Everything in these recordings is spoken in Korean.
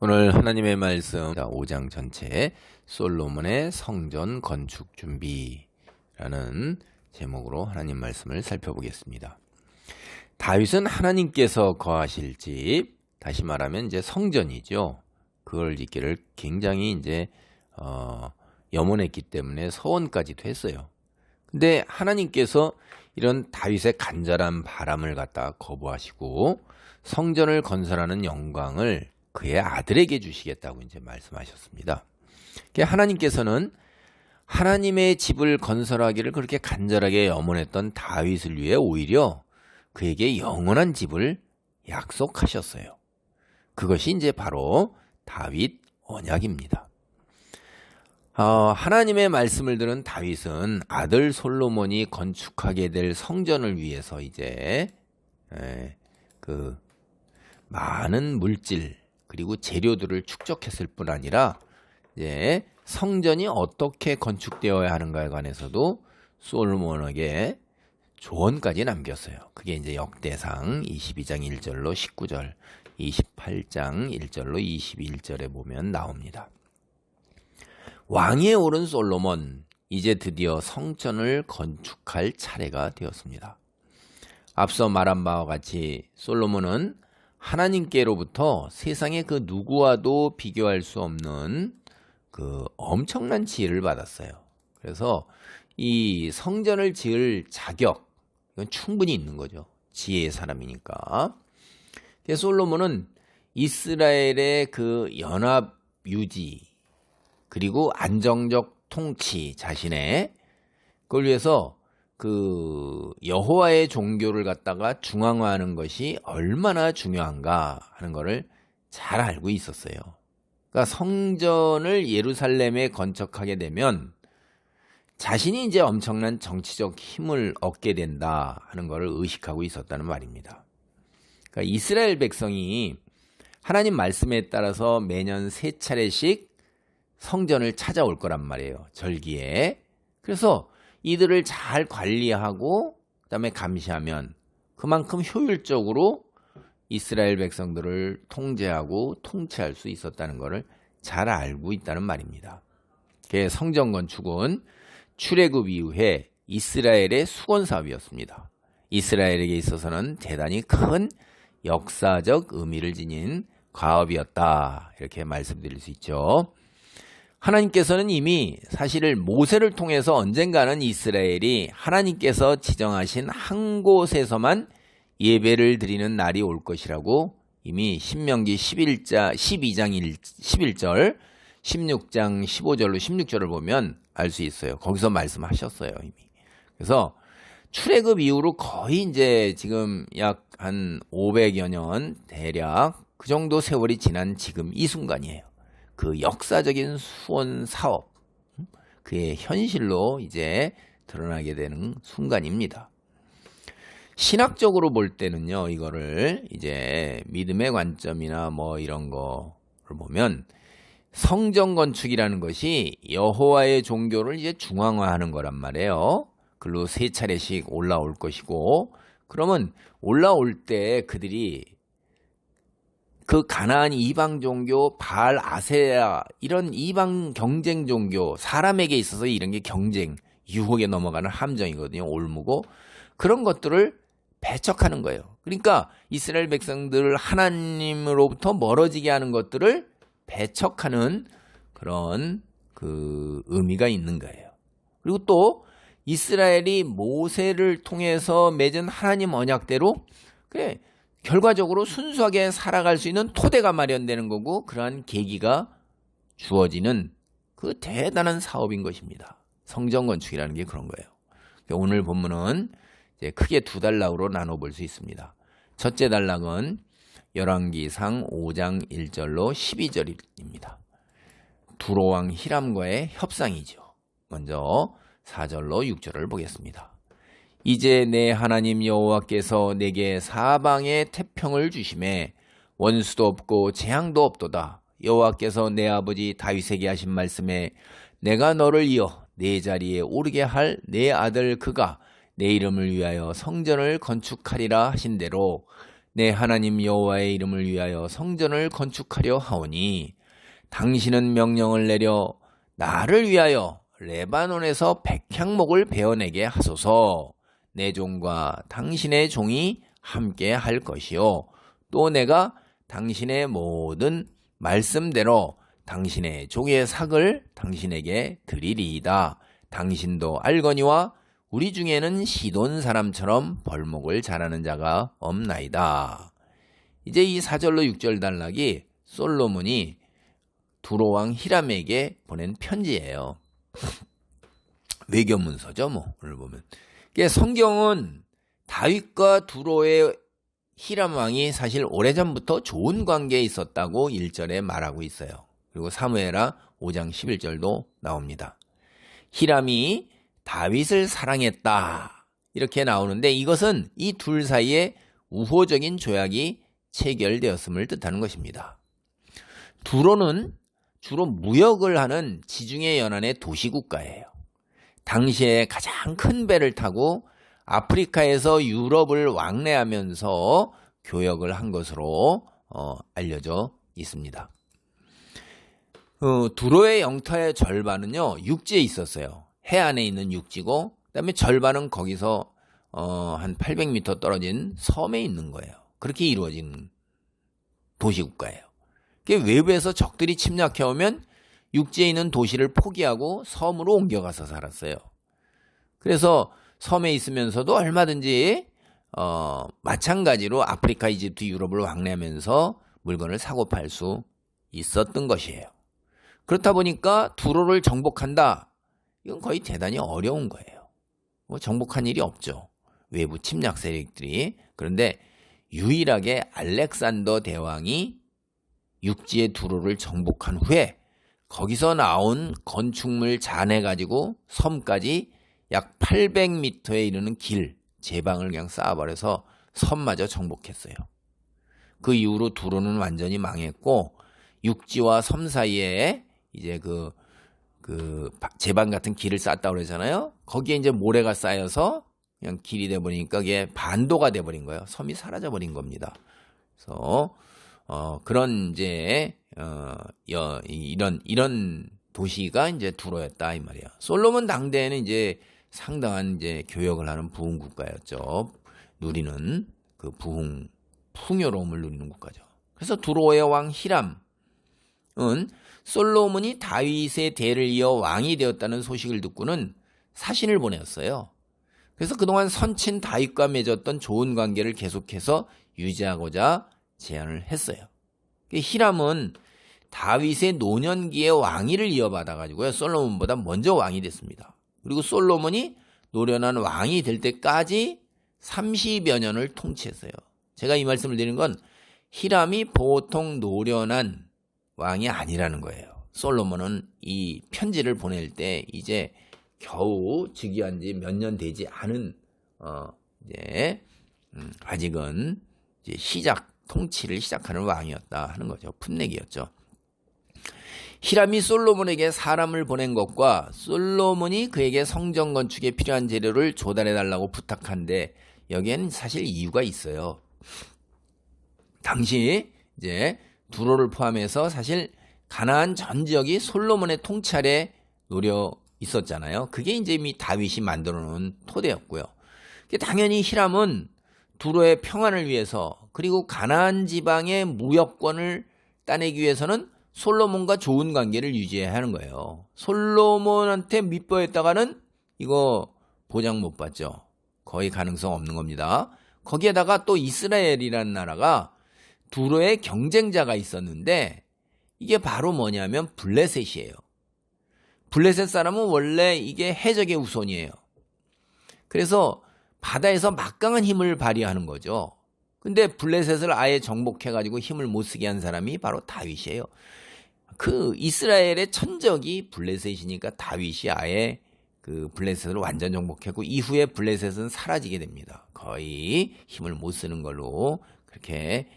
오늘 하나님의 말씀 5장 전체 솔로몬의 성전 건축 준비라는 제목으로 하나님 말씀을 살펴보겠습니다. 다윗은 하나님께서 거하실 집, 다시 말하면 이제 성전이죠. 그걸 짓기를 굉장히 이제 염원했기 때문에 서원까지도 했어요. 근데 하나님께서 이런 다윗의 간절한 바람을 갖다가 거부하시고 성전을 건설하는 영광을 그의 아들에게 주시겠다고 이제 말씀하셨습니다. 하나님께서는 하나님의 집을 건설하기를 그렇게 간절하게 염원했던 다윗을 위해 오히려 그에게 영원한 집을 약속하셨어요. 그것이 이제 바로 다윗 언약입니다. 하나님의 말씀을 들은 다윗은 아들 솔로몬이 건축하게 될 성전을 위해서 이제 그 많은 물질 그리고 재료들을 축적했을 뿐 아니라 이제 성전이 어떻게 건축되어야 하는가에 관해서도 솔로몬에게 조언까지 남겼어요. 그게 이제 역대상 22장 1절로 19절, 28장 1절로 21절에 보면 나옵니다. 왕위에 오른 솔로몬, 이제 드디어 성전을 건축할 차례가 되었습니다. 앞서 말한 바와 같이 솔로몬은 하나님께로부터 세상의 그 누구와도 비교할 수 없는 그 엄청난 지혜를 받았어요. 그래서 이 성전을 지을 자격, 이건 충분히 있는 거죠. 지혜의 사람이니까. 솔로몬은 이스라엘의 그 연합 유지, 그리고 안정적 통치 자신의 그걸 위해서 그 여호와의 종교를 갖다가 중앙화하는 것이 얼마나 중요한가 하는 것을 잘 알고 있었어요. 그러니까 성전을 예루살렘에 건축하게 되면 자신이 이제 엄청난 정치적 힘을 얻게 된다 하는 것을 의식하고 있었다는 말입니다. 그러니까 이스라엘 백성이 하나님 말씀에 따라서 매년 3차례씩 성전을 찾아올 거란 말이에요. 절기에. 그래서 이들을 잘 관리하고 그다음에 감시하면 그만큼 효율적으로 이스라엘 백성들을 통제하고 통치할 수 있었다는 것을 잘 알고 있다는 말입니다. 성전 건축은 출애굽 이후에 이스라엘의 수건 사업이었습니다. 이스라엘에게 있어서는 대단히 큰 역사적 의미를 지닌 과업이었다. 이렇게 말씀드릴 수 있죠. 하나님께서는 이미 사실 모세를 통해서 언젠가는 이스라엘이 하나님께서 지정하신 한 곳에서만 예배를 드리는 날이 올 것이라고 이미 신명기 12장 11절, 16장 15절로 16절을 보면 알 수 있어요. 거기서 말씀하셨어요, 이미. 그래서 출애굽 이후로 거의 이제 지금 약 한 500여 년 대략 그 정도 세월이 지난 지금 이 순간이에요. 그 역사적인 수원 사업, 그의 현실로 이제 드러나게 되는 순간입니다. 신학적으로 볼 때는요, 이거를 이제 믿음의 관점이나 뭐 이런 거를 보면 성전 건축이라는 것이 여호와의 종교를 이제 중앙화하는 거란 말이에요. 글로 3차례씩 올라올 것이고, 그러면 올라올 때 그들이 그 가나안 이방 종교, 바알, 아세라 이런 이방 경쟁 종교, 사람에게 있어서 이런 게 경쟁, 유혹에 넘어가는 함정이거든요. 올무고 그런 것들을 배척하는 거예요. 그러니까 이스라엘 백성들을 하나님으로부터 멀어지게 하는 것들을 배척하는 그런 그 의미가 있는 거예요. 그리고 또 이스라엘이 모세를 통해서 맺은 하나님 언약대로 그래 결과적으로 순수하게 살아갈 수 있는 토대가 마련되는 거고 그러한 계기가 주어지는 그 대단한 사업인 것입니다. 성전 건축이라는 게 그런 거예요. 오늘 본문은 이제 크게 2단락으로 나눠볼 수 있습니다. 첫째 단락은 열왕기상 5장 1절로 12절입니다. 두로왕 히람과의 협상이죠. 먼저 4절로 6절을 보겠습니다. 이제 내 하나님 여호와께서 내게 사방에 태평을 주심에 원수도 없고 재앙도 없도다. 여호와께서 내 아버지 다윗에게 하신 말씀에 내가 너를 이어 내 자리에 오르게 할 내 아들 그가 내 이름을 위하여 성전을 건축하리라 하신 대로 내 하나님 여호와의 이름을 위하여 성전을 건축하려 하오니 당신은 명령을 내려 나를 위하여 레바논에서 백향목을 베어내게 하소서. 내 종과 당신의 종이 함께 할 것이요 또 내가 당신의 모든 말씀대로 당신의 종의 삭을 당신에게 드리리이다. 당신도 알거니와 우리 중에는 시돈 사람처럼 벌목을 잘하는 자가 없나이다. 이제 이 4절로 6절 단락이 솔로몬이 두로왕 히람에게 보낸 편지예요. 외교문서죠, 오늘 보면. 성경은 다윗과 두로의 히람 왕이 사실 오래전부터 좋은 관계에 있었다고 1절에 말하고 있어요. 그리고 사무엘하 5장 11절도 나옵니다. 히람이 다윗을 사랑했다 이렇게 나오는데 이것은 이 둘 사이에 우호적인 조약이 체결되었음을 뜻하는 것입니다. 두로는 주로 무역을 하는 지중해 연안의 도시국가예요. 당시에 가장 큰 배를 타고 아프리카에서 유럽을 왕래하면서 교역을 한 것으로 알려져 있습니다. 두로의 영토의 절반은요 육지에 있었어요. 해안에 있는 육지고 그다음에 절반은 거기서 한 800m 떨어진 섬에 있는 거예요. 그렇게 이루어진 도시국가예요. 외부에서 적들이 침략해 오면 육지에 있는 도시를 포기하고 섬으로 옮겨가서 살았어요. 그래서 섬에 있으면서도 얼마든지 마찬가지로 아프리카, 이집트, 유럽을 왕래하면서 물건을 사고 팔 수 있었던 것이에요. 그렇다 보니까 두로를 정복한다. 이건 거의 대단히 어려운 거예요. 정복한 일이 없죠. 외부 침략 세력들이. 그런데 유일하게 알렉산더 대왕이 육지의 두로를 정복한 후에 거기서 나온 건축물 잔해가지고 섬까지 약 800m에 이르는 길, 제방을 그냥 쌓아버려서 섬마저 정복했어요. 그 이후로 두로는 완전히 망했고 육지와 섬 사이에 이제 그 제방 같은 길을 쌓았다고 그러잖아요. 거기에 이제 모래가 쌓여서 그냥 길이 돼 버리니까 이게 반도가 돼 버린 거예요. 섬이 사라져 버린 겁니다. 그래서 그런 이제 이런 도시가 이제 두로였다 이 말이에요. 솔로몬 당대에는 이제 상당한 이제 교역을 하는 부흥 국가였죠. 누리는 그 풍요로움을 누리는 국가죠. 그래서 두로의 왕 히람은 솔로몬이 다윗의 대를 이어 왕이 되었다는 소식을 듣고는 사신을 보냈어요. 그래서 그동안 선친 다윗과 맺었던 좋은 관계를 계속해서 유지하고자 제안을 했어요. 히람은 다윗의 노년기에 왕위를 이어받아가지고요. 솔로몬보다 먼저 왕이 됐습니다. 그리고 솔로몬이 노련한 왕이 될 때까지 30여 년을 통치했어요. 제가 이 말씀을 드리는 건 히람이 보통 노련한 왕이 아니라는 거예요. 솔로몬은 이 편지를 보낼 때 이제 겨우 즉위한 지 몇 년 되지 않은 아직은 이제 통치를 시작하는 왕이었다 하는 거죠. 풋내기였죠. 히람이 솔로몬에게 사람을 보낸 것과 솔로몬이 그에게 성전 건축에 필요한 재료를 조달해 달라고 부탁한데 여기에는 사실 이유가 있어요. 당시 이제 두로를 포함해서 사실 가나안 전 지역이 솔로몬의 통치 아래 놓여 있었잖아요. 그게 이제 이미 다윗이 만들어 놓은 토대였고요. 당연히 히람은 두로의 평안을 위해서 그리고 가나안 지방의 무역권을 따내기 위해서는 솔로몬과 좋은 관계를 유지해야 하는 거예요. 솔로몬한테 밑보였다가는 이거 보장 못 받죠. 거의 가능성 없는 겁니다. 거기에다가 또 이스라엘이라는 나라가 두로의 경쟁자가 있었는데 이게 바로 뭐냐면 블레셋이에요. 블레셋 사람은 원래 이게 해적의 후손이에요. 그래서 바다에서 막강한 힘을 발휘하는 거죠. 근데 블레셋을 아예 정복해가지고 힘을 못 쓰게 한 사람이 바로 다윗이에요. 그 이스라엘의 천적이 블레셋이니까 다윗이 아예 그 블레셋을 완전 정복했고 이후에 블레셋은 사라지게 됩니다. 거의 힘을 못 쓰는 걸로 그렇게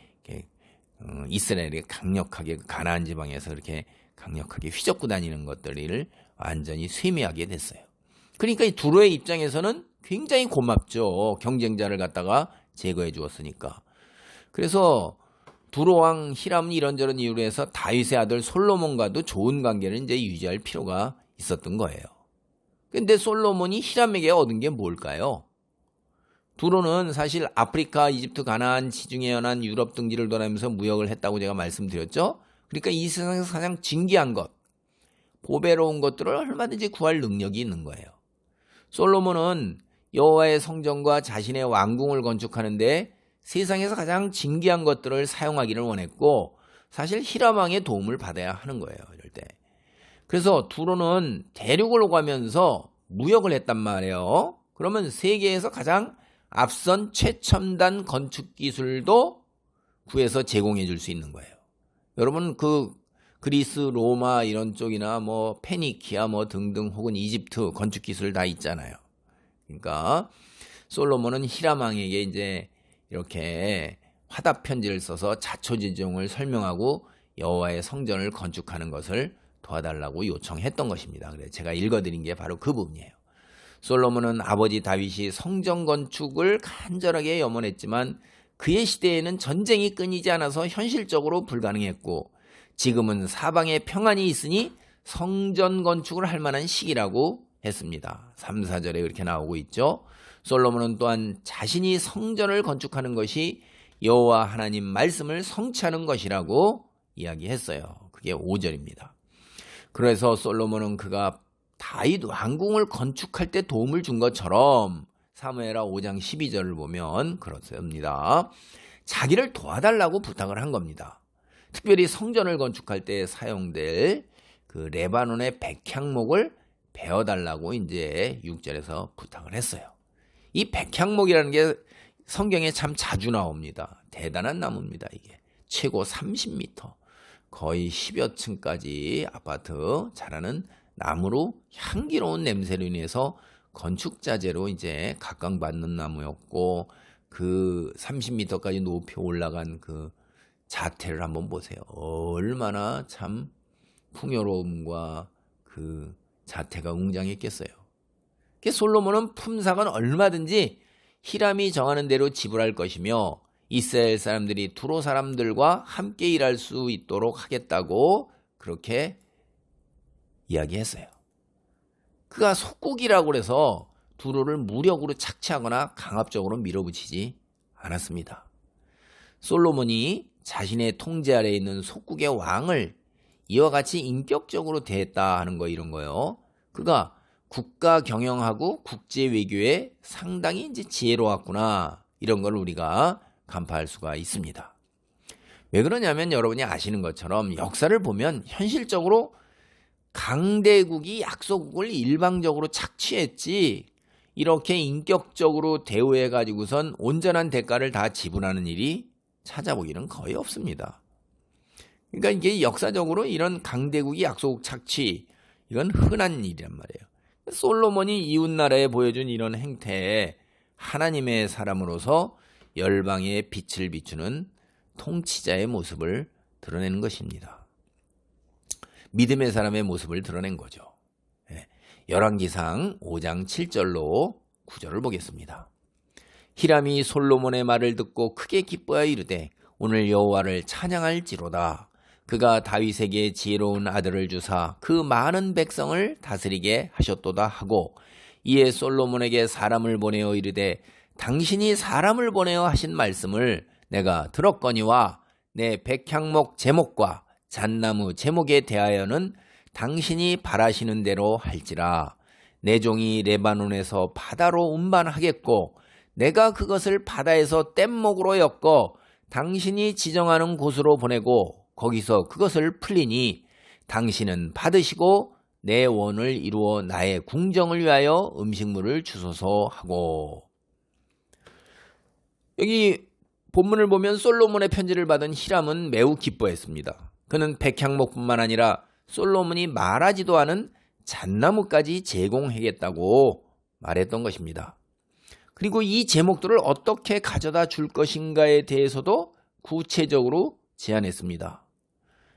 이스라엘이 강력하게 가나안 지방에서 이렇게 강력하게 휘젓고 다니는 것들을 완전히 쇠매하게 됐어요. 그러니까 이 두로의 입장에서는 굉장히 고맙죠. 경쟁자를 갖다가 제거해 주었으니까. 그래서 두로왕 히람은 이런저런 이유로 해서 다윗의 아들 솔로몬과도 좋은 관계를 이제 유지할 필요가 있었던 거예요. 근데 솔로몬이 히람에게 얻은 게 뭘까요? 두로는 사실 아프리카, 이집트, 가나안, 지중해 연안, 유럽 등지를 돌아다니면서 무역을 했다고 제가 말씀드렸죠. 그러니까 이 세상에서 가장 진귀한 것, 보배로운 것들을 얼마든지 구할 능력이 있는 거예요. 솔로몬은 여호와의 성전과 자신의 왕궁을 건축하는데 세상에서 가장 진귀한 것들을 사용하기를 원했고 사실 히람 왕의 도움을 받아야 하는 거예요. 이럴 때. 그래서 두로는 대륙을 오가면서 무역을 했단 말이에요. 그러면 세계에서 가장 앞선 최첨단 건축 기술도 구해서 제공해 줄 수 있는 거예요. 여러분 그리스, 로마 이런 쪽이나 뭐 페니키아 뭐 등등 혹은 이집트 건축 기술 다 있잖아요. 그러니까 솔로몬은 히람 왕에게 이제 이렇게 화답 편지를 써서 자초지종을 설명하고 여호와의 성전을 건축하는 것을 도와달라고 요청했던 것입니다. 그래서 제가 읽어드린 게 바로 그 부분이에요. 솔로몬은 아버지 다윗이 성전 건축을 간절하게 염원했지만 그의 시대에는 전쟁이 끊이지 않아서 현실적으로 불가능했고 지금은 사방에 평안이 있으니 성전 건축을 할 만한 시기라고 했습니다. 3, 4절에 그렇게 나오고 있죠. 솔로몬은 또한 자신이 성전을 건축하는 것이 여호와 하나님 말씀을 성취하는 것이라고 이야기했어요. 그게 5절입니다. 그래서 솔로몬은 그가 다윗 왕궁을 건축할 때 도움을 준 것처럼 사무엘하 5장 12절을 보면 그렇습니다. 자기를 도와달라고 부탁을 한 겁니다. 특별히 성전을 건축할 때 사용될 그 레바논의 백향목을 베어달라고 이제 6절에서 부탁을 했어요. 이 백향목이라는 게 성경에 참 자주 나옵니다. 대단한 나무입니다. 이게 최고 30m 거의 10여 층까지 아파트 자라는 나무로 향기로운 냄새로 인해서 건축자재로 이제 각광받는 나무였고 그 30m까지 높이 올라간 그 자태를 한번 보세요. 얼마나 참 풍요로움과 그 자태가 웅장했겠어요. 솔로몬은 품삯은 얼마든지 히람이 정하는 대로 지불할 것이며 이스라엘 사람들이 두로 사람들과 함께 일할 수 있도록 하겠다고 그렇게 이야기했어요. 그가 속국이라고 해서 두로를 무력으로 착취하거나 강압적으로 밀어붙이지 않았습니다. 솔로몬이 자신의 통제 아래에 있는 속국의 왕을 이와 같이 인격적으로 대했다 하는 거 이런 거요. 그가 국가 경영하고 국제 외교에 상당히 이제 지혜로웠구나 이런 걸 우리가 간파할 수가 있습니다. 왜 그러냐면 여러분이 아시는 것처럼 역사를 보면 현실적으로 강대국이 약소국을 일방적으로 착취했지 이렇게 인격적으로 대우해 가지고선 온전한 대가를 다 지불하는 일이 찾아보기는 거의 없습니다. 그러니까 이게 역사적으로 이런 강대국이 약소국 착취 이건 흔한 일이란 말이에요. 솔로몬이 이웃나라에 보여준 이런 행태에 하나님의 사람으로서 열방의 빛을 비추는 통치자의 모습을 드러내는 것입니다. 믿음의 사람의 모습을 드러낸 거죠. 열왕기상 5장 7절로 9절을 보겠습니다. 히람이 솔로몬의 말을 듣고 크게 기뻐하여 이르되 오늘 여호와를 찬양할지로다. 그가 다윗에게 지혜로운 아들을 주사 그 많은 백성을 다스리게 하셨도다 하고 이에 솔로몬에게 사람을 보내어 이르되 당신이 사람을 보내어 하신 말씀을 내가 들었거니와 내 백향목 제목과 잣나무 제목에 대하여는 당신이 바라시는 대로 할지라. 내 종이 레바논에서 바다로 운반하겠고 내가 그것을 바다에서 뗏목으로 엮어 당신이 지정하는 곳으로 보내고 거기서 그것을 풀리니 당신은 받으시고 내 원을 이루어 나의 궁정을 위하여 음식물을 주소서 하고. 여기 본문을 보면 솔로몬의 편지를 받은 히람은 매우 기뻐했습니다. 그는 백향목뿐만 아니라 솔로몬이 말하지도 않은 잣나무까지 제공하겠다고 말했던 것입니다. 그리고 이 제목들을 어떻게 가져다 줄 것인가에 대해서도 구체적으로 제안했습니다.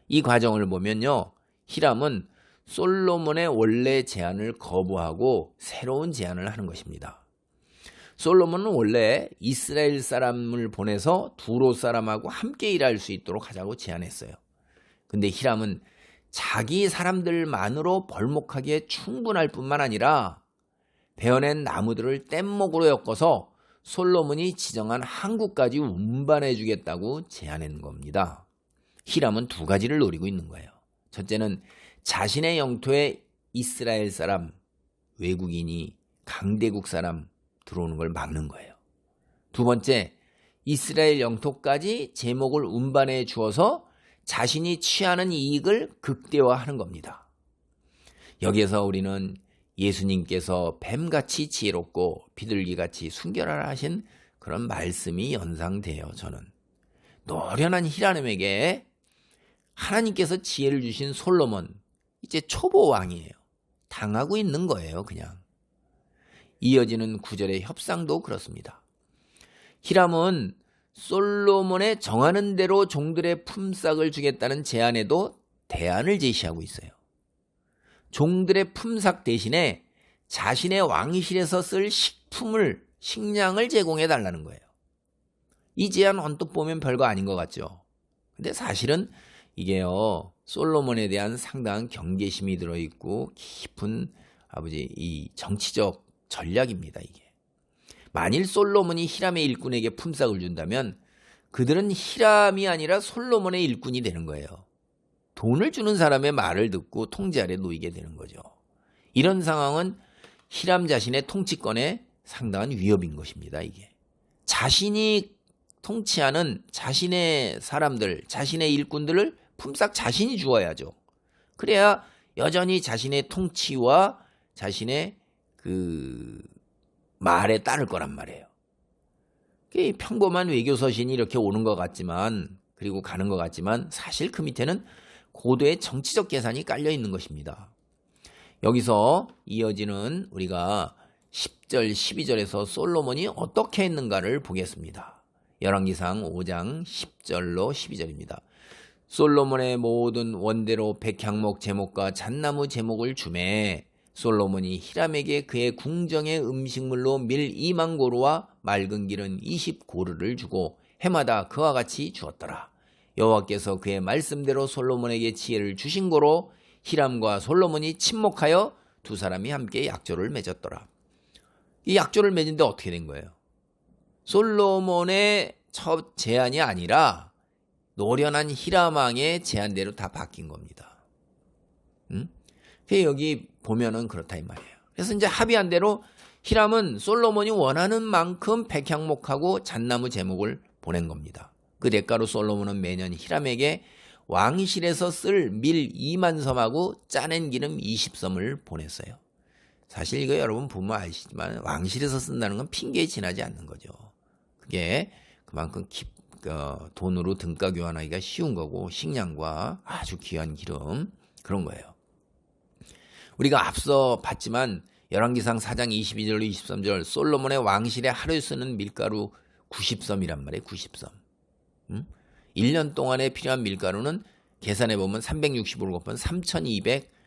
이 과정을 보면요, 히람은 솔로몬의 원래 제안을 거부하고 새로운 제안을 하는 것입니다. 솔로몬은 원래 이스라엘 사람을 보내서 두로 사람하고 함께 일할 수 있도록 하자고 제안했어요. 근데 히람은 자기 사람들만으로 벌목하기에 충분할 뿐만 아니라 베어낸 나무들을 뗏목으로 엮어서 솔로몬이 지정한 항구까지 운반해 주겠다고 제안한 겁니다. 히람은 두 가지를 노리고 있는 거예요. 첫째는 자신의 영토에 이스라엘 사람, 외국인이 강대국 사람 들어오는 걸 막는 거예요. 두 번째, 이스라엘 영토까지 제목을 운반해 주어서 자신이 취하는 이익을 극대화하는 겁니다. 여기에서 우리는 예수님께서 뱀같이 지혜롭고 비둘기같이 순결하라 하신 그런 말씀이 연상돼요. 저는 노련한 히람에게 하나님께서 지혜를 주신 솔로몬, 이제 초보 왕이에요. 당하고 있는 거예요, 그냥. 이어지는 구절의 협상도 그렇습니다. 히람은 솔로몬의 정하는 대로 종들의 품삯을 주겠다는 제안에도 대안을 제시하고 있어요. 종들의 품삯 대신에 자신의 왕실에서 쓸 식량을 제공해 달라는 거예요. 이 제안 언뜻 보면 별거 아닌 것 같죠. 근데 사실은 이게요, 솔로몬에 대한 상당한 경계심이 들어있고 깊은 이 정치적 전략입니다. 이게 만일 솔로몬이 히람의 일꾼에게 품삯을 준다면 그들은 히람이 아니라 솔로몬의 일꾼이 되는 거예요. 돈을 주는 사람의 말을 듣고 통제 아래 놓이게 되는 거죠. 이런 상황은 히람 자신의 통치권에 상당한 위협인 것입니다. 이게 자신이 통치하는 자신의 사람들, 자신의 일꾼들을 품삯 자신이 주어야죠. 그래야 여전히 자신의 통치와 자신의 그 말에 따를 거란 말이에요. 평범한 외교서신이 이렇게 오는 것 같지만, 그리고 가는 것 같지만 사실 그 밑에는 고도의 정치적 계산이 깔려 있는 것입니다. 여기서 이어지는 우리가 10절, 12절에서 솔로몬이 어떻게 했는가를 보겠습니다. 열왕기상 5장 10절로 12절입니다. 솔로몬의 모든 원대로 백향목 제목과 잣나무 제목을 주매 솔로몬이 히람에게 그의 궁정의 음식물로 밀 2만 고루와 맑은 기름 20고루를 주고 해마다 그와 같이 주었더라. 여호와께서 그의 말씀대로 솔로몬에게 지혜를 주신 고로 히람과 솔로몬이 친목하여 두 사람이 함께 약조를 맺었더라. 이 약조를 맺은데 어떻게 된 거예요? 솔로몬의 첫 제안이 아니라 노련한 히람 왕의 제안대로 다 바뀐 겁니다. 여기 보면은 그렇다 이 말이에요. 그래서 이제 합의한 대로 히람은 솔로몬이 원하는 만큼 백향목하고 잣나무 제목을 보낸 겁니다. 그 대가로 솔로몬은 매년 히람에게 왕실에서 쓸 밀 2만 섬하고 짜낸 기름 20섬을 보냈어요. 사실 이거 여러분 보면 아시지만 왕실에서 쓴다는 건 핑계에 지나지 않는 거죠. 그게 그만큼 돈으로 등가 교환하기가 쉬운 거고 식량과 아주 귀한 기름 그런 거예요. 우리가 앞서 봤지만 열왕기상 4장 22절로 23절 솔로몬의 왕실에 하루에 쓰는 밀가루 90섬이란 말이에요. 90섬. 1년 동안에 필요한 밀가루는 계산해보면 365를 곱하면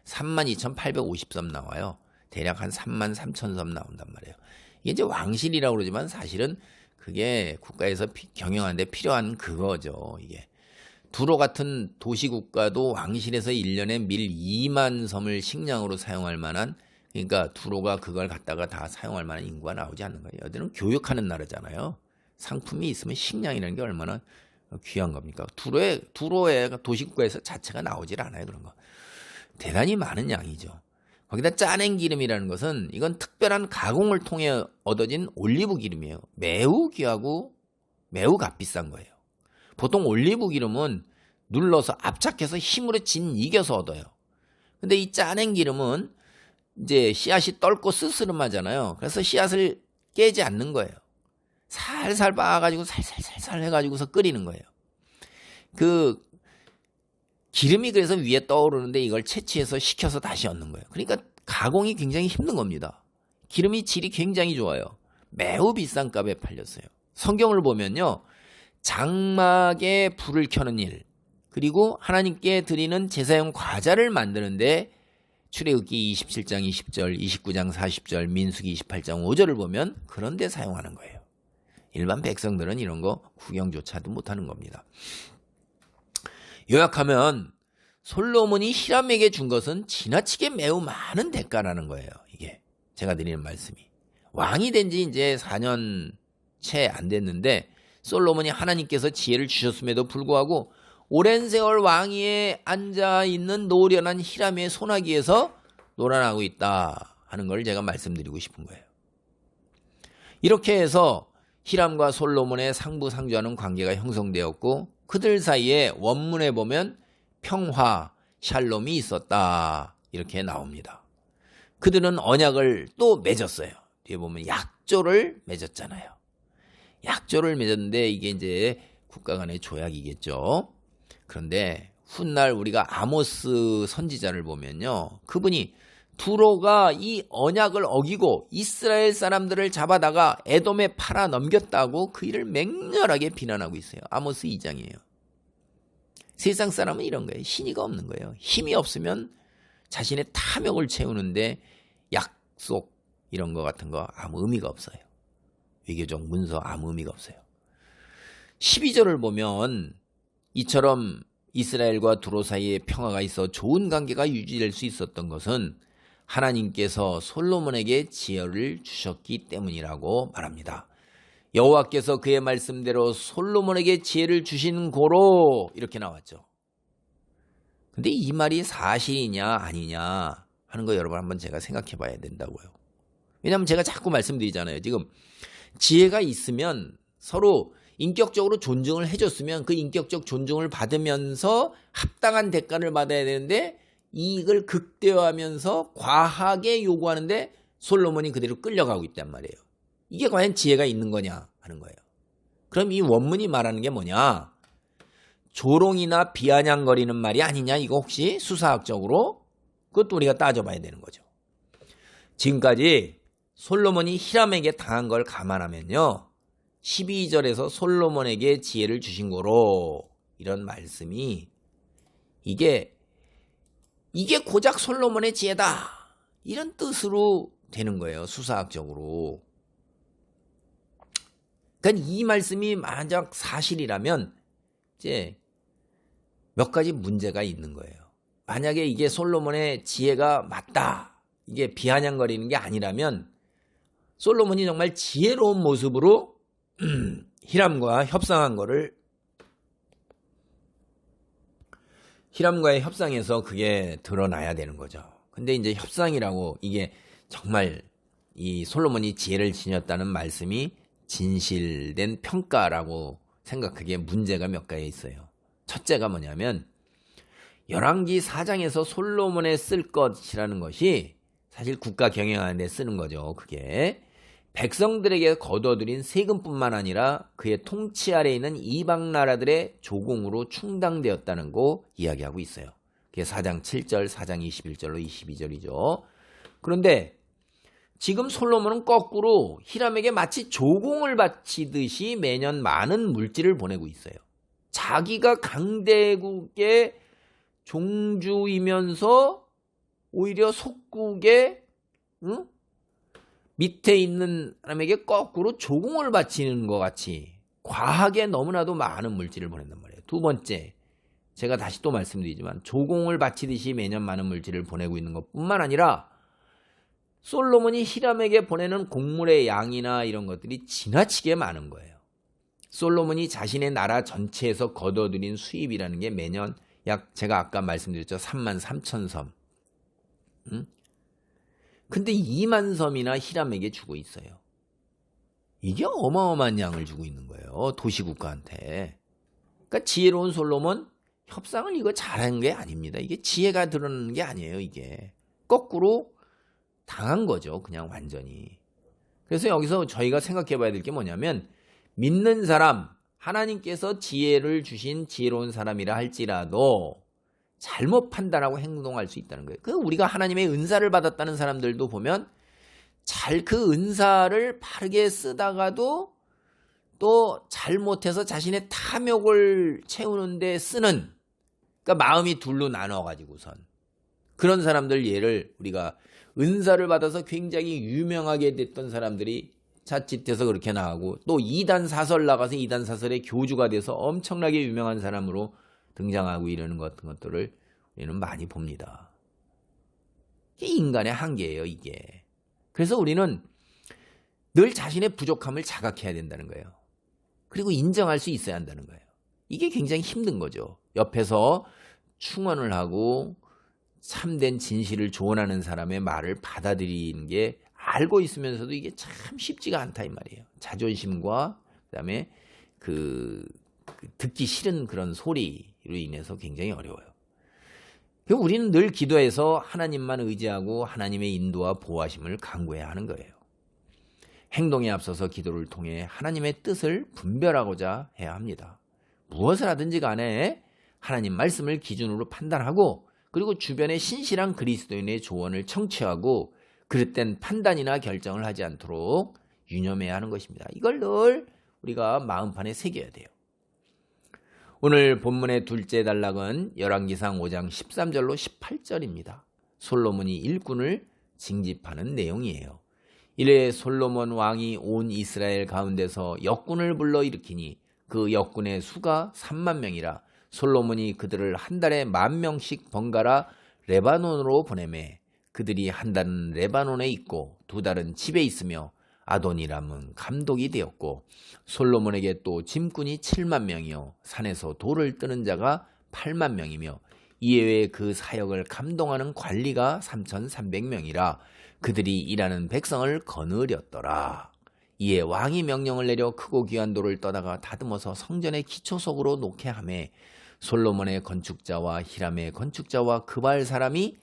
32,850섬 나와요. 대략 한 33,000섬 나온단 말이에요. 이게 이제 왕실이라고 그러지만 사실은 그게 국가에서 경영하는데 필요한 그거죠. 이게 두로 같은 도시국가도 왕실에서 1년에 밀 2만 섬을 식량으로 사용할 만한, 그러니까 두로가 그걸 갖다가 다 사용할 만한 인구가 나오지 않는 거예요. 여기는 교육하는 나라잖아요. 상품이 있으면 식량이라는 게 얼마나 귀한 겁니까? 두로의 도시국가에서 자체가 나오질 않아요. 그런 거 대단히 많은 양이죠. 거기다 짜낸 기름이라는 것은 이건 특별한 가공을 통해 얻어진 올리브 기름이에요. 매우 귀하고 매우 값비싼 거예요. 보통 올리브 기름은 눌러서 압착해서 힘으로 이겨서 얻어요. 근데 이 짜낸 기름은 이제 씨앗이 떫고 스스름하잖아요. 그래서 씨앗을 깨지 않는 거예요. 살살 빻아가지고 살살 해가지고서 끓이는 거예요. 그 기름이 그래서 위에 떠오르는데 이걸 채취해서 식혀서 다시 얻는 거예요. 그러니까 가공이 굉장히 힘든 겁니다. 기름이 질이 굉장히 좋아요. 매우 비싼 값에 팔렸어요. 성경을 보면요. 장막에 불을 켜는 일, 그리고 하나님께 드리는 제사용 과자를 만드는데 출애굽기 27장 20절, 29장 40절, 민수기 28장 5절을 보면 그런 데 사용하는 거예요. 일반 백성들은 이런 거 구경조차도 못하는 겁니다. 요약하면 솔로몬이 히람에게 준 것은 지나치게 매우 많은 대가라는 거예요. 이게 제가 드리는 말씀이. 왕이 된 지 이제 4년 채 안 됐는데 솔로몬이 하나님께서 지혜를 주셨음에도 불구하고 오랜 세월 왕위에 앉아있는 노련한 히람의 손아귀에서 놀아나고 있다 하는 걸 제가 말씀드리고 싶은 거예요. 이렇게 해서 히람과 솔로몬의 상부상조하는 관계가 형성되었고 그들 사이에 원문에 보면 평화, 샬롬이 있었다 이렇게 나옵니다. 그들은 언약을 또 맺었어요. 뒤에 보면 약조를 맺었잖아요. 약조를 맺었는데 이게 이제 국가 간의 조약이겠죠. 그런데 훗날 우리가 아모스 선지자를 보면요. 그분이 두로가 이 언약을 어기고 이스라엘 사람들을 잡아다가 에돔에 팔아 넘겼다고 그 일을 맹렬하게 비난하고 있어요. 아모스 2장이에요. 세상 사람은 이런 거예요. 신의가 없는 거예요. 힘이 없으면 자신의 탐욕을 채우는데 약속 이런 거 같은 거 아무 의미가 없어요. 외교적 문서 아무 의미가 없어요. 12절을 보면 이처럼 이스라엘과 두로 사이에 평화가 있어 좋은 관계가 유지될 수 있었던 것은 하나님께서 솔로몬에게 지혜를 주셨기 때문이라고 말합니다. 여호와께서 그의 말씀대로 솔로몬에게 지혜를 주신 고로 이렇게 나왔죠. 근데 이 말이 사실이냐 아니냐 하는 거 여러분 한번 제가 생각해 봐야 된다고요. 왜냐하면 제가 자꾸 말씀드리잖아요. 지금 지혜가 있으면 서로 인격적으로 존중을 해줬으면 그 인격적 존중을 받으면서 합당한 대가를 받아야 되는데 이익을 극대화하면서 과하게 요구하는데 솔로몬이 그대로 끌려가고 있단 말이에요. 이게 과연 지혜가 있는 거냐 하는 거예요. 그럼 이 원문이 말하는 게 뭐냐? 조롱이나 비아냥거리는 말이 아니냐 이거 혹시 수사학적으로? 그것도 우리가 따져봐야 되는 거죠. 지금까지 솔로몬이 히람에게 당한 걸 감안하면요. 12절에서 솔로몬에게 지혜를 주신 거로 이런 말씀이 이게 고작 솔로몬의 지혜다 이런 뜻으로 되는 거예요. 수사학적으로. 그러니까 이 말씀이 만약 사실이라면 이제 몇 가지 문제가 있는 거예요. 만약에 이게 솔로몬의 지혜가 맞다. 이게 비아냥거리는 게 아니라면 솔로몬이 정말 지혜로운 모습으로 히람과 협상한 거를 히람과의 협상에서 그게 드러나야 되는 거죠. 근데 이제 협상이라고 이게 정말 이 솔로몬이 지혜를 지녔다는 말씀이 진실된 평가라고 생각하기에 문제가 몇 가지 있어요. 첫째가 뭐냐면 열왕기 4장에서 솔로몬에 쓸 것이라는 것이 사실 국가 경영하는 데 쓰는 거죠. 그게 백성들에게 거둬들인 세금뿐만 아니라 그의 통치 아래에 있는 이방 나라들의 조공으로 충당되었다는 거 이야기하고 있어요. 그게 4장 7절, 4장 21절로 22절이죠. 그런데 지금 솔로몬은 거꾸로 히람에게 마치 조공을 바치듯이 매년 많은 물질을 보내고 있어요. 자기가 강대국의 종주이면서 오히려 속국의 밑에 있는 사람에게 거꾸로 조공을 바치는 것 같이 과하게 너무나도 많은 물질을 보낸단 말이에요. 두 번째, 제가 다시 또 말씀드리지만 조공을 바치듯이 매년 많은 물질을 보내고 있는 것뿐만 아니라 솔로몬이 히람에게 보내는 곡물의 양이나 이런 것들이 지나치게 많은 거예요. 솔로몬이 자신의 나라 전체에서 거둬들인 수입이라는 게 매년 약 제가 아까 말씀드렸죠. 3만 3천 섬. 근데 2만 섬이나 히람에게 주고 있어요. 이게 어마어마한 양을 주고 있는 거예요. 도시국가한테. 그러니까 지혜로운 솔로몬 협상을 이거 잘한 게 아닙니다. 이게 지혜가 드러나는 게 아니에요. 이게 거꾸로 당한 거죠. 그냥 완전히. 그래서 여기서 저희가 생각해 봐야 될 게 뭐냐면 믿는 사람, 하나님께서 지혜를 주신 지혜로운 사람이라 할지라도 잘못 판단하고 행동할 수 있다는 거예요. 그 우리가 하나님의 은사를 받았다는 사람들도 보면 잘 그 은사를 바르게 쓰다가도 또 잘못해서 자신의 탐욕을 채우는데 쓰는, 그러니까 마음이 둘로 나눠가지고선 그런 사람들 예를 우리가 은사를 받아서 굉장히 유명하게 됐던 사람들이 자칫해서 그렇게 나가고 또 이단 사설 나가서 이단 사설의 교주가 돼서 엄청나게 유명한 사람으로 등장하고 이러는 것들을 우리는 많이 봅니다. 이게 인간의 한계예요, 이게. 그래서 우리는 늘 자신의 부족함을 자각해야 된다는 거예요. 그리고 인정할 수 있어야 한다는 거예요. 이게 굉장히 힘든 거죠. 옆에서 충언을 하고 참된 진실을 조언하는 사람의 말을 받아들이는 게 알고 있으면서도 이게 참 쉽지가 않다 이 말이에요. 자존심과 그다음에 그 듣기 싫은 그런 소리로 인해서 굉장히 어려워요. 우리는 늘 기도해서 하나님만 의지하고 하나님의 인도와 보호하심을 간구해야 하는 거예요. 행동에 앞서서 기도를 통해 하나님의 뜻을 분별하고자 해야 합니다. 무엇을 하든지 간에 하나님 말씀을 기준으로 판단하고 그리고 주변의 신실한 그리스도인의 조언을 청취하고 그릇된 판단이나 결정을 하지 않도록 유념해야 하는 것입니다. 이걸 늘 우리가 마음판에 새겨야 돼요. 오늘 본문의 둘째 단락은 열왕기상 5장 13절로 18절입니다. 솔로몬이 일꾼을 징집하는 내용이에요. 이래 솔로몬 왕이 온 이스라엘 가운데서 역군을 불러일으키니 그 역군의 수가 3만 명이라 솔로몬이 그들을 한 달에 10,000명씩 번갈아 레바논으로 보내매 그들이 한 달은 레바논에 있고 두 달은 집에 있으며 아도니람은 감독이 되었고 솔로몬에게 또 짐꾼이 7만 명이요 산에서 돌을 뜨는 자가 8만 명이며 이외에 그 사역을 감동하는 관리가 3,300명이라 그들이 일하는 백성을 거느렸더라. 이에 왕이 명령을 내려 크고 귀한 돌을 떠다가 다듬어서 성전의 기초석으로 놓게 하매 솔로몬의 건축자와 히람의 건축자와 그발 사람이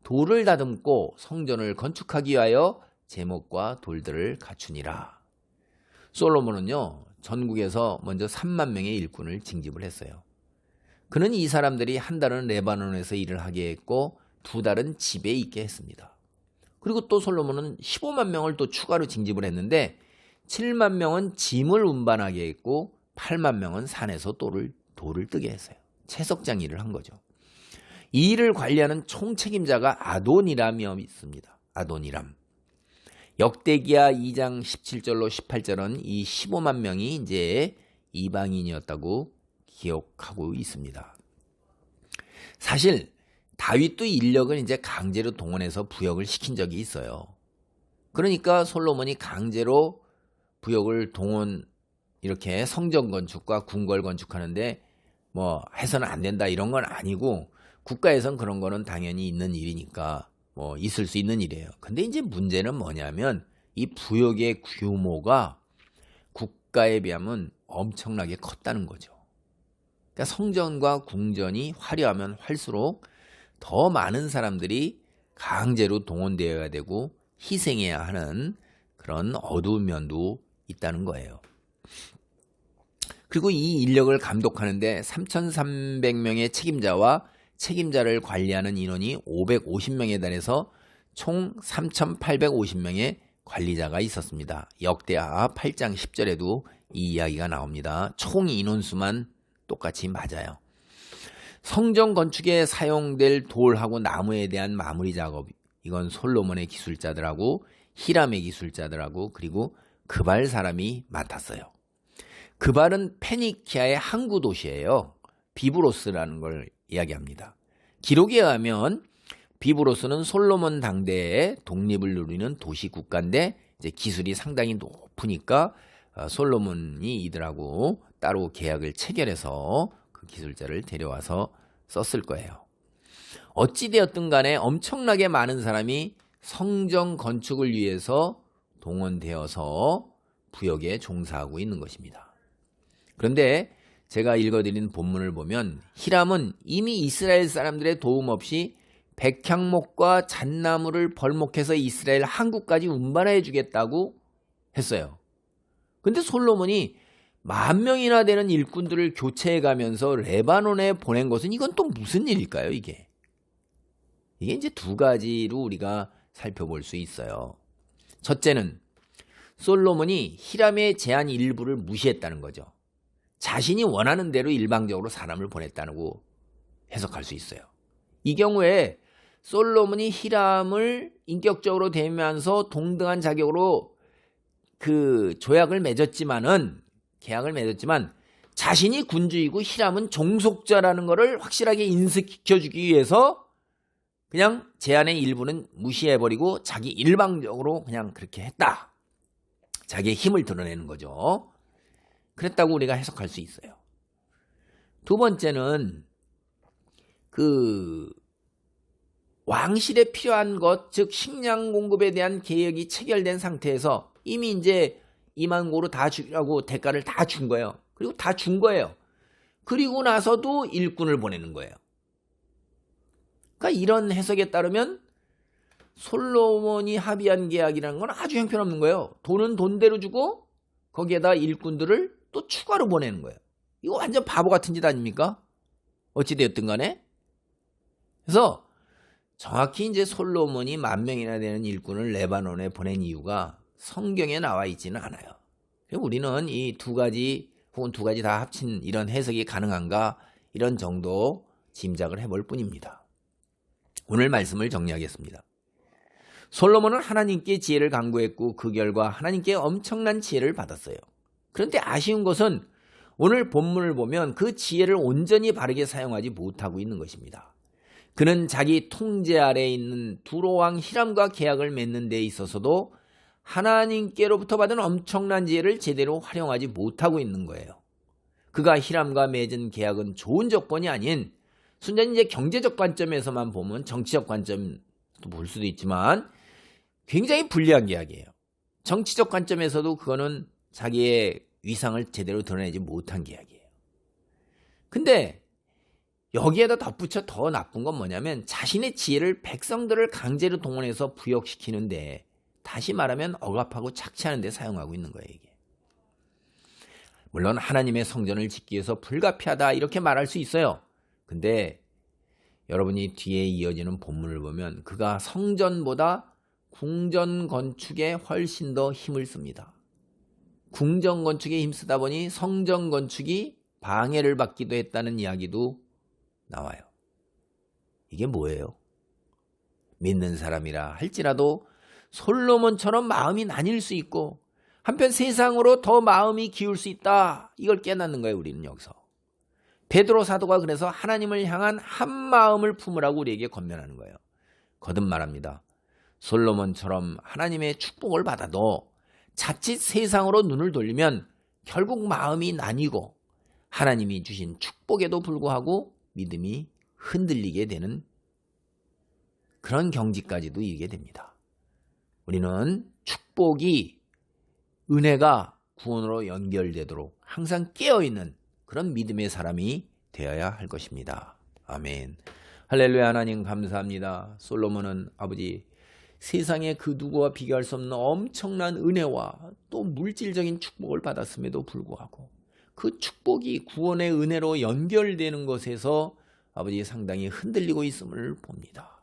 돌을 다듬고 성전을 건축하기 위하여 제목과 돌들을 갖추니라. 솔로몬은요 전국에서 먼저 3만 명의 일꾼을 징집을 했어요. 그는 이 사람들이 한 달은 레바논에서 일을 하게 했고 두 달은 집에 있게 했습니다. 그리고 또 솔로몬은 15만 명을 또 추가로 징집을 했는데 7만 명은 짐을 운반하게 했고 8만 명은 산에서 돌을 뜨게 했어요. 채석장 일을 한 거죠. 이 일을 관리하는 총책임자가 아도니람이 있습니다. 아도니람. 역대기야 2장 17절로 18절은 이 15만 명이 이제 이방인이었다고 기억하고 있습니다. 사실 다윗도 인력을 이제 강제로 동원해서 부역을 시킨 적이 있어요. 그러니까 솔로몬이 강제로 부역을 이렇게 성전 건축과 궁궐 건축하는데 뭐 해서는 안 된다 이런 건 아니고 국가에선 그런 거는 당연히 있는 일이니까 뭐 있을 수 있는 일이에요. 근데 이제 문제는 뭐냐면 이 부역의 규모가 국가에 비하면 엄청나게 컸다는 거죠. 그러니까 성전과 궁전이 화려하면 할수록 더 많은 사람들이 강제로 동원되어야 되고 희생해야 하는 그런 어두운 면도 있다는 거예요. 그리고 이 인력을 감독하는데 3,300명의 책임자와 책임자를 관리하는 인원이 550명에 달해서 총 3,850명의 관리자가 있었습니다. 역대하 8장 10절에도 이 이야기가 나옵니다. 총 인원수만 똑같이 맞아요. 성전 건축에 사용될 돌하고 나무에 대한 마무리 작업, 이건 솔로몬의 기술자들하고 히람의 기술자들하고 그리고 그발 사람이 맡았어요. 그발은 페니키아의 항구 도시예요. 비브로스라는 걸 이야기합니다. 기록에 의하면 비브로스는 솔로몬 당대에 독립을 누리는 도시 국가인데 이제 기술이 상당히 높으니까 솔로몬이 이들하고 따로 계약을 체결해서 그 기술자를 데려와서 썼을 거예요. 어찌되었든 간에 엄청나게 많은 사람이 성전 건축을 위해서 동원되어서 부역에 종사하고 있는 것입니다. 그런데 제가 읽어드린 본문을 보면 히람은 이미 이스라엘 사람들의 도움 없이 백향목과 잣나무를 벌목해서 이스라엘 항구까지 운반해 주겠다고 했어요. 근데 솔로몬이 10,000명이나 되는 일꾼들을 교체해 가면서 레바논에 보낸 것은 이건 또 무슨 일일까요, 이게? 이게 이제 두 가지로 우리가 살펴볼 수 있어요. 첫째는 솔로몬이 히람의 제안 일부를 무시했다는 거죠. 자신이 원하는 대로 일방적으로 사람을 보냈다고 해석할 수 있어요. 이 경우에 솔로몬이 히람을 인격적으로 대면서 동등한 자격으로 그 조약을 맺었지만은, 계약을 맺었지만 자신이 군주이고 히람은 종속자라는 것을 확실하게 인식시켜주기 위해서 그냥 제안의 일부는 무시해버리고 자기 일방적으로 그냥 그렇게 했다. 자기의 힘을 드러내는 거죠. 그랬다고 우리가 해석할 수 있어요. 두 번째는 그 왕실에 필요한 것, 즉 식량 공급에 대한 계획이 체결된 상태에서 이미 이제 2만 고루 다 주라고 대가를 다 준 거예요. 그리고 다 준 거예요. 그리고 나서도 일꾼을 보내는 거예요. 그러니까 이런 해석에 따르면 솔로몬이 합의한 계약이라는 건 아주 형편없는 거예요. 돈은 돈대로 주고 거기에다 일꾼들을 또 추가로 보내는 거예요. 이거 완전 바보 같은 짓 아닙니까? 어찌되었든 간에. 그래서 정확히 이제 솔로몬이 10,000명이나 되는 일꾼을 레바논에 보낸 이유가 성경에 나와 있지는 않아요. 우리는 이 두 가지 혹은 두 가지 다 합친 이런 해석이 가능한가, 이런 정도 짐작을 해볼 뿐입니다. 오늘 말씀을 정리하겠습니다. 솔로몬은 하나님께 지혜를 간구했고 그 결과 하나님께 엄청난 지혜를 받았어요. 그런데 아쉬운 것은 오늘 본문을 보면 그 지혜를 온전히 바르게 사용하지 못하고 있는 것입니다. 그는 자기 통제 아래에 있는 두로왕 히람과 계약을 맺는 데 있어서도 하나님께로부터 받은 엄청난 지혜를 제대로 활용하지 못하고 있는 거예요. 그가 히람과 맺은 계약은 좋은 조건이 아닌, 순전히 이제 경제적 관점에서만 보면, 정치적 관점도 볼 수도 있지만 굉장히 불리한 계약이에요. 정치적 관점에서도 그거는 자기의 위상을 제대로 드러내지 못한 계약이에요. 근데 여기에다 덧붙여 더 나쁜 건 뭐냐면 자신의 지혜를 백성들을 강제로 동원해서 부역시키는데, 다시 말하면 억압하고 착취하는 데 사용하고 있는 거예요. 이게. 물론 하나님의 성전을 짓기 위해서 불가피하다 이렇게 말할 수 있어요. 근데 여러분이 뒤에 이어지는 본문을 보면 그가 성전보다 궁전 건축에 훨씬 더 힘을 씁니다. 궁전 건축에 힘쓰다 보니 성전 건축이 방해를 받기도 했다는 이야기도 나와요. 이게 뭐예요? 믿는 사람이라 할지라도 솔로몬처럼 마음이 나뉠 수 있고 한편 세상으로 더 마음이 기울 수 있다, 이걸 깨닫는 거예요. 우리는 여기서 베드로 사도가 그래서 하나님을 향한 한 마음을 품으라고 우리에게 권면하는 거예요. 거듭 말합니다. 솔로몬처럼 하나님의 축복을 받아도 자칫 세상으로 눈을 돌리면 결국 마음이 나뉘고 하나님이 주신 축복에도 불구하고 믿음이 흔들리게 되는 그런 경지까지도 이르게 됩니다. 우리는 축복이, 은혜가 구원으로 연결되도록 항상 깨어있는 그런 믿음의 사람이 되어야 할 것입니다. 아멘. 할렐루야. 하나님 감사합니다. 솔로몬은 아버지 세상에 그 누구와 비교할 수 없는 엄청난 은혜와 또 물질적인 축복을 받았음에도 불구하고 그 축복이 구원의 은혜로 연결되는 것에서 아버지 상당히 흔들리고 있음을 봅니다.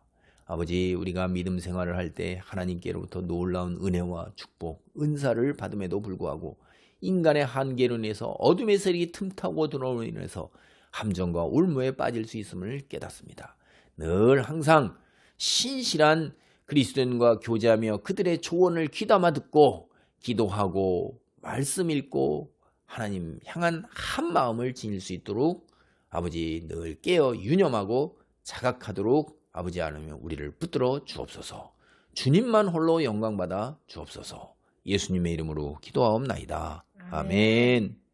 아버지, 우리가 믿음 생활을 할 때 하나님께로부터 놀라운 은혜와 축복, 은사를 받음에도 불구하고 인간의 한계로 인해서 어둠의 세력이 틈타고 들어오므로 인해서 함정과 올무에 빠질 수 있음을 깨닫습니다. 늘 항상 신실한 그리스도인과 교제하며 그들의 조언을 귀담아 듣고 기도하고 말씀 읽고 하나님 향한 한 마음을 지닐 수 있도록 아버지 늘 깨어 유념하고 자각하도록 아버지 하나님 우리를 붙들어 주옵소서. 주님만 홀로 영광받아 주옵소서. 예수님의 이름으로 기도하옵나이다. 아멘.